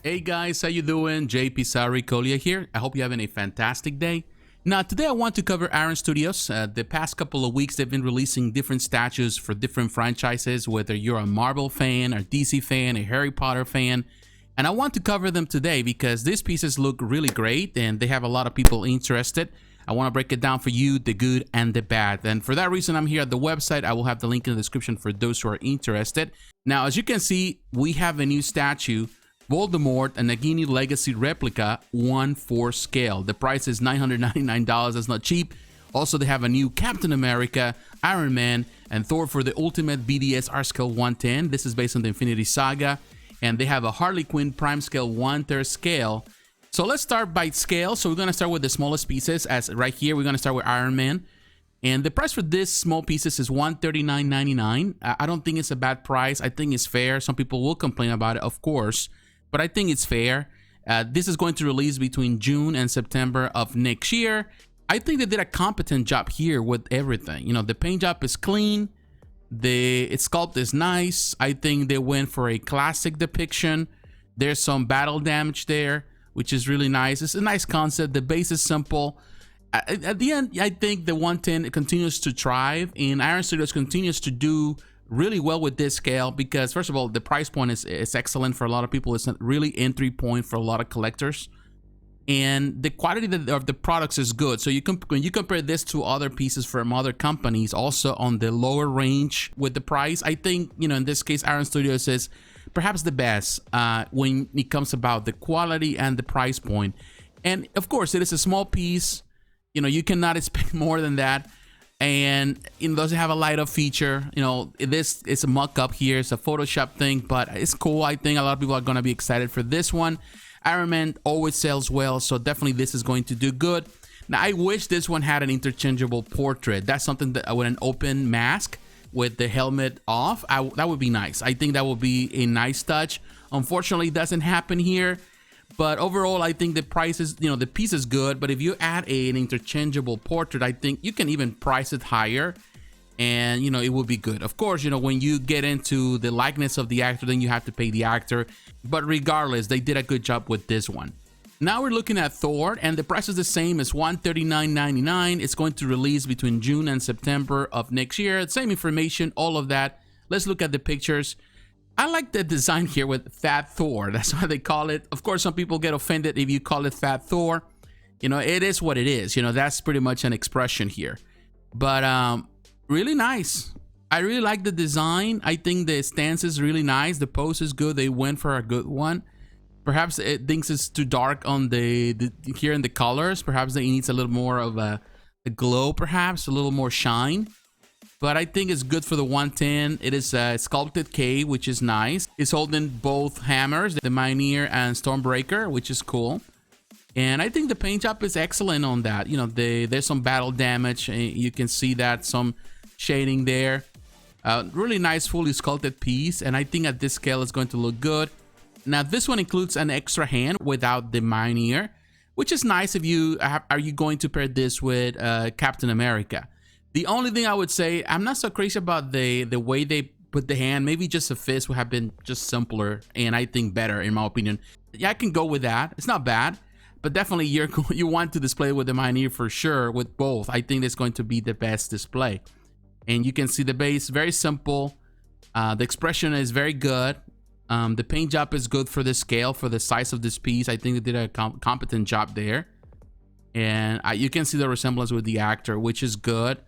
Hey guys, how you doing? jpsarrireviews here. I hope you're having a fantastic day. Now today I want to cover Iron Studios. The past couple of weeks they've been releasing different statues for different franchises, whether you're a Marvel fan, a DC fan, a Harry Potter fan. And I want to cover them today because these pieces look really great and they have a lot of people interested. I want to break it down for you, the good and the bad. And for that reason, I'm here at the website. I will have the link in the description for those who are interested. Now, as you can see, we have a new statue, Voldemort Nagini Legacy Replica 1/4 scale. The price is $999. That's not cheap. Also, they have a new Captain America, Iron Man, and Thor for the Ultimate BDS R scale 110. This is based on the Infinity Saga. And they have a Harley Quinn Prime scale 1/3 scale. So let's start by scale. So we're going to start with the smallest pieces. As right here, we're going to start with Iron Man. And the price for this small pieces is $139.99. I don't think it's a bad price. I think it's fair. Some people will complain about it, of course, but I think it's fair. This is going to release between June and September of next year. I think they did a competent job here with everything. You know, the paint job is clean. Its sculpt is nice. I think they went for a classic depiction. There's some battle damage there, which is really nice. It's a nice concept. The base is simple. At the end, I think the 110 continues to thrive, and Iron Studios continues to do really well with this scale because, first of all, the price point is excellent for a lot of people. It's a really entry point for a lot of collectors, and the quality of the products is good. So when you compare this to other pieces from other companies, also on the lower range with the price, I think, you know, in this case, Iron Studios is perhaps the best when it comes about the quality and the price point. And of course, it is a small piece. You know, you cannot expect more than that. And it doesn't have a light up feature. You know, it's a mock-up here. It's a Photoshop thing, but it's cool. I think a lot of people are going to be excited for this one. Iron Man always sells well, so definitely this is going to do good. Now, I wish this one had an interchangeable portrait. That's something that with an open mask with the helmet off, that would be nice. I think that would be a nice touch. Unfortunately, it doesn't happen here. But overall, I think the price is, you know, the piece is good. But if you add an interchangeable portrait, I think you can even price it higher and, you know, it will be good. Of course, you know, when you get into the likeness of the actor, then you have to pay the actor. But regardless, they did a good job with this one. Now we're looking at Thor, and the price is the same as $139.99. It's going to release between June and September of next year. Same information, all of that. Let's look at the pictures. I like the design here with Fat Thor. That's why they call it. Of course, some people get offended if you call it Fat Thor. You know, it is what it is. You know, that's pretty much an expression here. But really nice. I really like the design. I think the stance is really nice. The pose is good. They went for a good one. Perhaps it thinks it's too dark on here in the colors. Perhaps it needs a little more of a glow, perhaps a little more shine. But I think it's good for the 110. It is a sculpted K, which is nice. It's holding both hammers, the Mjolnir and Stormbreaker, which is cool. And I think the paint job is excellent on that. You know, there's some battle damage. You can see that, some shading there. Really nice, fully sculpted piece. And I think at this scale, it's going to look good. Now, this one includes an extra hand without the Mjolnir, which is nice if you are you going to pair this with Captain America. The only thing I would say, I'm not so crazy about the way they put the hand. Maybe just a fist would have been just simpler and I think better, in my opinion. Yeah, I can go with that. It's not bad, but definitely you want to display with the Mjolnir for sure. With both, I think it's going to be the best display. And you can see the base, very simple. The expression is very good. The paint job is good for the scale, for the size of this piece. I think they did a competent job there. And you can see the resemblance with the actor, which is good.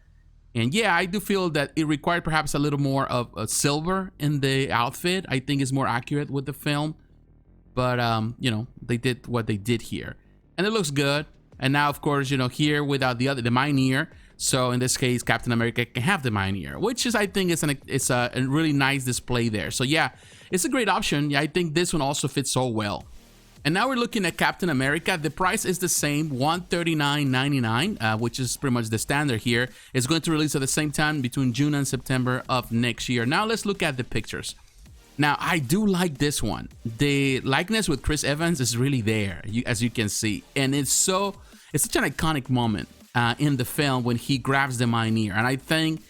And yeah, I do feel that it required perhaps a little more of a silver in the outfit. I think it's more accurate with the film. But, you know, they did what they did here. And it looks good. And now, of course, you know, here without the Mjolnir. So in this case, Captain America can have the Mjolnir, which is, I think, it's a really nice display there. So yeah, it's a great option. Yeah, I think this one also fits so well. And now we're looking at Captain America. The price is the same, $139.99, which is pretty much the standard here. It's going to release at the same time between June and September of next year. Now let's look at the pictures. Now, I do like this one. The likeness with Chris Evans is really there, as you can see. And it's such an iconic moment in the film when he grabs the Mjolnir. And I think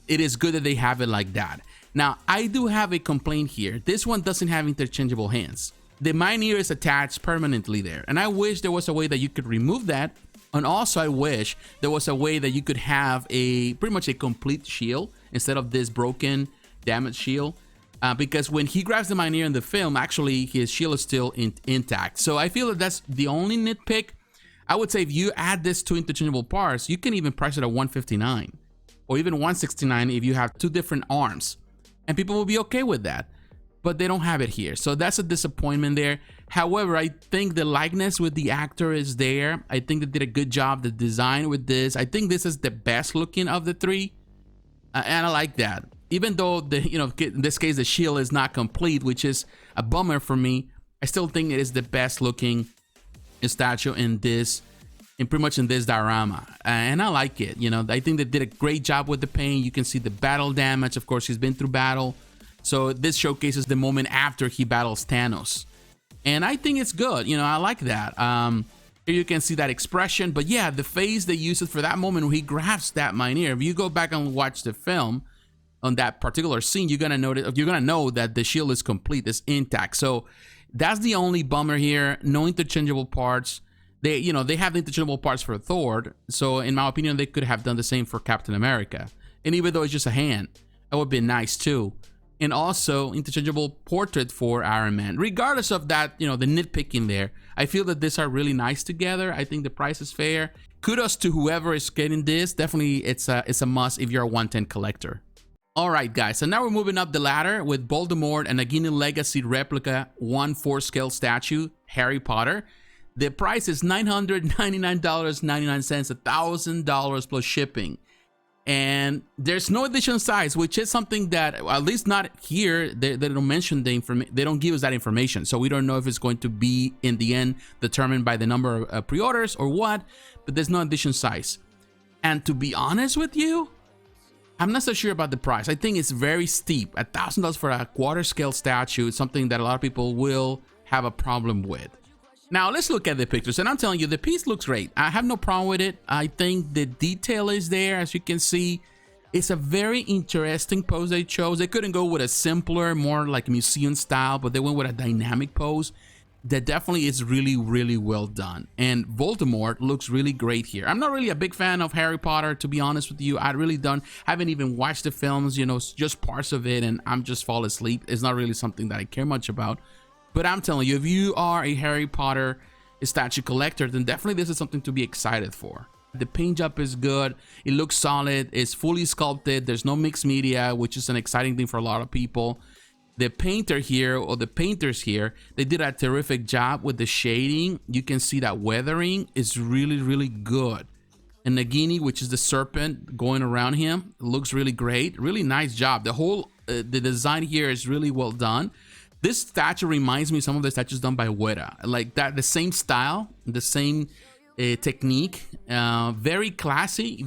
it is good that they have it like that. Now, I do have a complaint here. This one doesn't have interchangeable hands. the Mjolnir is attached permanently there. And I wish there was a way that you could remove that. And also I wish there was a way that you could have pretty much a complete shield instead of this broken, damaged shield. Because when he grabs the Mjolnir in the film, actually his shield is still intact. So I feel that that's the only nitpick. I would say if you add this to interchangeable parts, you can even price it at $159 or even $169 if you have two different arms, and people will be okay with that. But they don't have it here, so that's a disappointment there. However, I think the likeness with the actor is there. I think they did a good job. The design with this, I think this is the best looking of the three, and I like that. Even though in this case the shield is not complete, which is a bummer for me, I still think it is the best looking statue in pretty much in this diorama, and I like it. I think they did a great job with the paint. You can see the battle damage. Of course, he's been through battle. So this showcases the moment after he battles Thanos. And I think it's good. I like that. Here you can see that expression. But yeah, the face they use it for that moment when he grabs that Mjolnir. If you go back and watch the film on that particular scene, you're gonna know that the shield is complete, it's intact. So that's the only bummer here. No interchangeable parts. They have the interchangeable parts for Thor. So in my opinion, they could have done the same for Captain America. And even though it's just a hand, that would be nice too. And also interchangeable portrait for Iron Man. Regardless of that, the nitpicking there, I feel that these are really nice together. I think the price is fair. Kudos to whoever is getting this. Definitely, it's a must if you're a 110 collector. All right, guys. So now we're moving up the ladder with Voldemort and Nagini Legacy Replica 1/4 scale statue, Harry Potter. The price is $999.99, $1,000 plus shipping. And there's no edition size, which is something that, at least not here, they don't mention the information. They don't give us that information, so we don't know if it's going to be in the end determined by the number of pre-orders or what. But there's no edition size. And to be honest with you, I'm not so sure about the price. I think it's very steep. $1,000 for a 1/4 scale statue is something that a lot of people will have a problem with. Now let's look at the pictures, and I'm telling you, the piece looks great. I have no problem with it. I think the detail is there, as you can see. It's a very interesting pose they chose. They couldn't go with a simpler, more like museum style, but they went with a dynamic pose that definitely is really, really well done. And Voldemort looks really great here. I'm not really a big fan of Harry Potter, to be honest with you. I really haven't even watched the films, just parts of it, and I'm just fall asleep. It's not really something that I care much about. But I'm telling you, if you are a Harry Potter statue collector, then definitely this is something to be excited for. The paint job is good. It looks solid. It's fully sculpted. There's no mixed media, which is an exciting thing for a lot of people. The painter here, or the painters here, they did a terrific job with the shading. You can see that weathering is really, really good. And Nagini, which is the serpent going around him, looks really great. Really nice job. The whole the design here is really well done. This statue reminds me of some of the statues done by Weta. Like that, the same style, the same technique, very classy,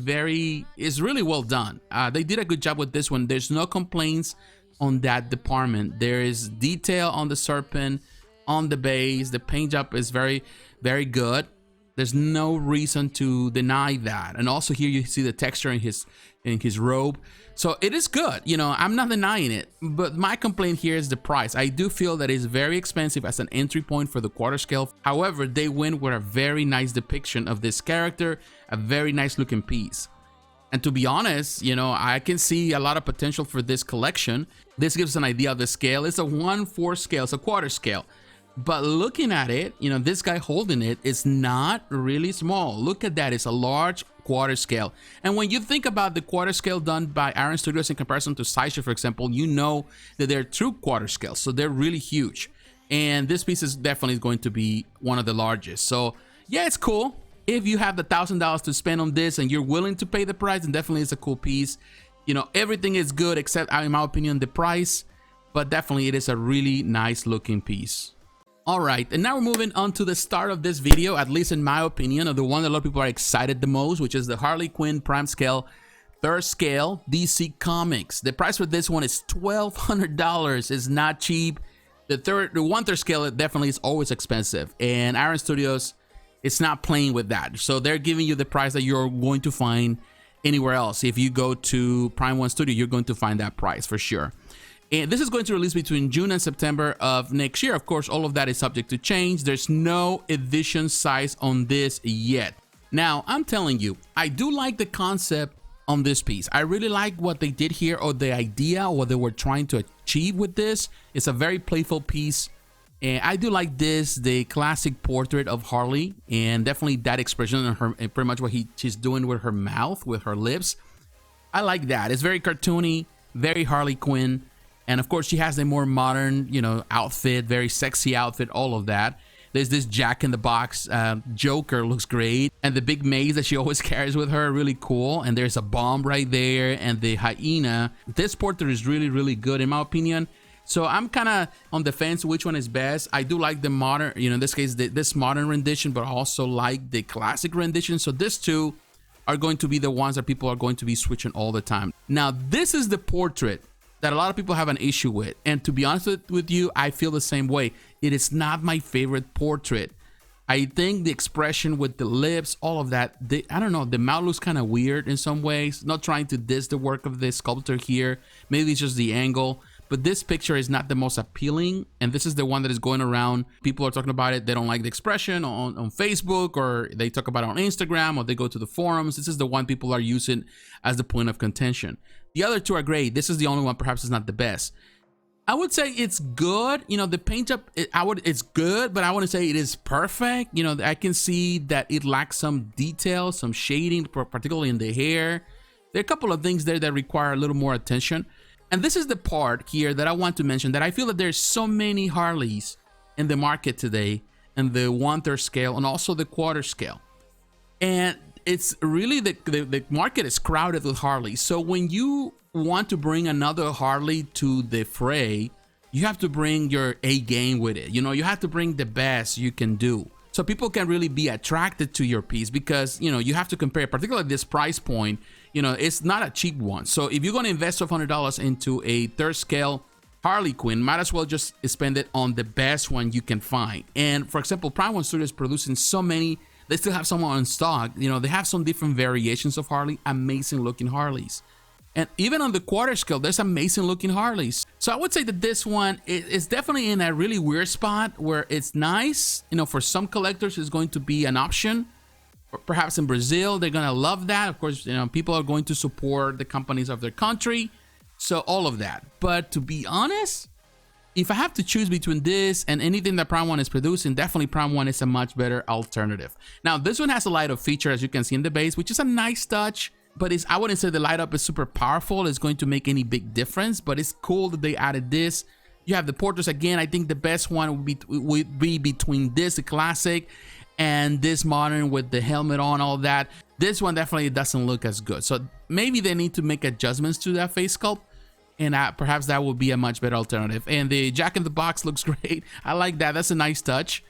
it's really well done. They did a good job with this one. There's no complaints on that department. There is detail on the serpent, on the base. The paint job is very, very good. There's no reason to deny that. And also here you see the texture in his robe. So it is good, I'm not denying it, but my complaint here is the price. I do feel that it's very expensive as an entry point for the 1/4 scale. However, they went with a very nice depiction of this character, a very nice looking piece. And to be honest, I can see a lot of potential for this collection. This gives an idea of the scale. It's a 1/4 scale, it's a 1/4 scale. But looking at it, this guy holding it is not really small. Look at that, it's a large 1/4 scale. And when you think about the 1/4 scale done by Iron Studios in comparison to Sideshow, for example, you know that they're true 1/4 scales, so they're really huge. And this piece is definitely going to be one of the largest. So yeah, it's cool. If you have the $1,000 to spend on this and you're willing to pay the price, then definitely it's a cool piece. Everything is good except, in my opinion, the price, but definitely it is a really nice looking piece. All right, and now we're moving on to the start of this video, at least in my opinion, of the one that a lot of people are excited the most, which is the Harley Quinn Prime Scale 3rd Scale DC Comics. The price for this one is $1,200. It's not cheap. The 1/3 scale definitely is always expensive, and Iron Studios is not playing with that. So they're giving you the price that you're going to find anywhere else. If you go to Prime 1 Studio, you're going to find that price for sure. And this is going to release between June and September of next year. Of course, all of that is subject to change. There's no edition size on this yet. Now, I'm telling you, I do like the concept on this piece. I really like what they did here, or the idea, what they were trying to achieve with this. It's a very playful piece. And I do like this, the classic portrait of Harley, and definitely that expression on her, pretty much what she's doing with her mouth, with her lips. I like that. It's very cartoony, very Harley Quinn. And of course, she has a more modern, you know, outfit, very sexy outfit, all of that. There's this Jack in the Box Joker, looks great. And the big maze that she always carries with her, really cool. And there's a bomb right there, and the hyena. This portrait is really, really good in my opinion. So I'm kind of on the fence which one is best. I do like the modern, you know, in this case, this modern rendition, but also like the classic rendition. So these two are going to be the ones that people are going to be switching all the time. Now, this is the portrait that a lot of people have an issue with. And to be honest with you, I feel the same way. It is not my favorite portrait. I think the expression with the lips, all of that, I don't know, the mouth looks kind of weird in some ways. Not trying to diss the work of the sculptor here. Maybe it's just the angle. But this picture is not the most appealing, and this is the one that is going around. People are talking about it. They don't like the expression on Facebook, or they talk about it on Instagram, or they go to the forums. This is the one people are using as the point of contention. The other two are great. This is the only one perhaps is not the best. I would say it's good. You know, the paint up, it's good, but I wouldn't say it is perfect. You know, I can see that it lacks some detail, some shading, particularly in the hair. There are a couple of things there that require a little more attention. And this is the part here that I want to mention, that I feel that there's so many Harleys in the market today, and the 1/3 scale and also the 1/4 scale. And it's really, the market is crowded with Harley. So when you want to bring another Harley to the fray, you have to bring your A game with it. You know, you have to bring the best you can do, so people can really be attracted to your piece, because, you know, you have to compare, particularly this price point. You know, it's not a cheap one. So if you're going to invest $500 into a 3rd scale Harley Quinn, might as well just spend it on the best one you can find. And for example, Prime One Studios is producing so many. They still have some on stock. You know, they have some different variations of Harley, amazing looking Harleys. And even on the 1/4 scale, there's amazing looking Harleys. So I would say that this one is definitely in a really weird spot where it's nice. You know, for some collectors, it's going to be an option. Or perhaps in Brazil, they're going to love that. Of course, you know, people are going to support the companies of their country. So all of that. But to be honest, if I have to choose between this and anything that Prime One is producing, definitely Prime One is a much better alternative. Now, this one has a light up feature, as you can see in the base, which is a nice touch. But I wouldn't say the light up is super powerful. It's going to make any big difference, but it's cool that they added this. You have the portraits again. I think the best one would be between this, the classic, and this modern with the helmet on, all that. This one definitely doesn't look as good. So maybe they need to make adjustments to that face sculpt, and perhaps that would be a much better alternative. And the Jack in the Box looks great. I like that. That's a nice touch.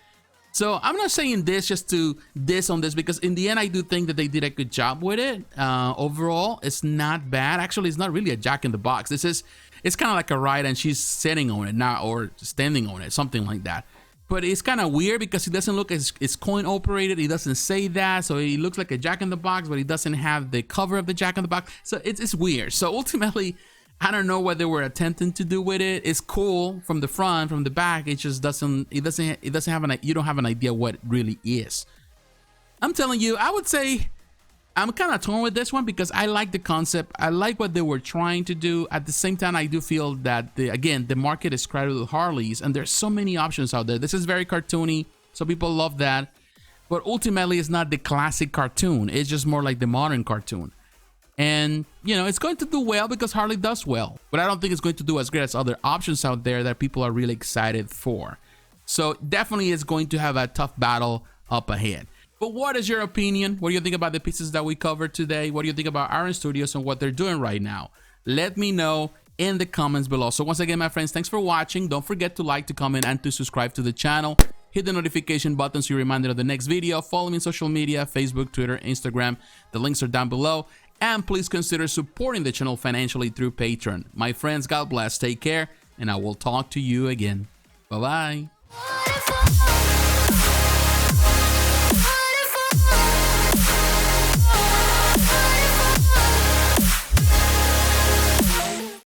So I'm not saying this just to diss on this, because in the end, I do think that they did a good job with it. Overall, it's not bad. Actually, it's not really a Jack in the Box. It's kind of like a ride and she's sitting on it now, or standing on it, something like that. But it's kind of weird because it doesn't look as it's coin operated. It doesn't say that. So it looks like a Jack in the Box, but it doesn't have the cover of the Jack in the Box. So it's weird. So ultimately, I don't know what they were attempting to do with it. It's cool from the front, from the back. It just doesn't have you don't have an idea what it really is. I'm telling you, I would say I'm kind of torn with this one because I like the concept. I like what they were trying to do. At the same time, I do feel that the market is crowded with Harleys, and there's so many options out there. This is very cartoony, so people love that. But ultimately, it's not the classic cartoon. It's just more like the modern cartoon. And, you know, it's going to do well because Harley does well. But I don't think it's going to do as great as other options out there that people are really excited for. So definitely it's going to have a tough battle up ahead. But what is your opinion? What do you think about the pieces that we covered today? What do you think about Iron Studios and what they're doing right now? Let me know in the comments below. So once again, my friends, thanks for watching. Don't forget to like, to comment, and to subscribe to the channel. Hit the notification button so you're reminded of the next video. Follow me on social media, Facebook, Twitter, Instagram. The links are down below. And please consider supporting the channel financially through Patreon. My friends, God bless, take care, and I will talk to you again. Bye-bye.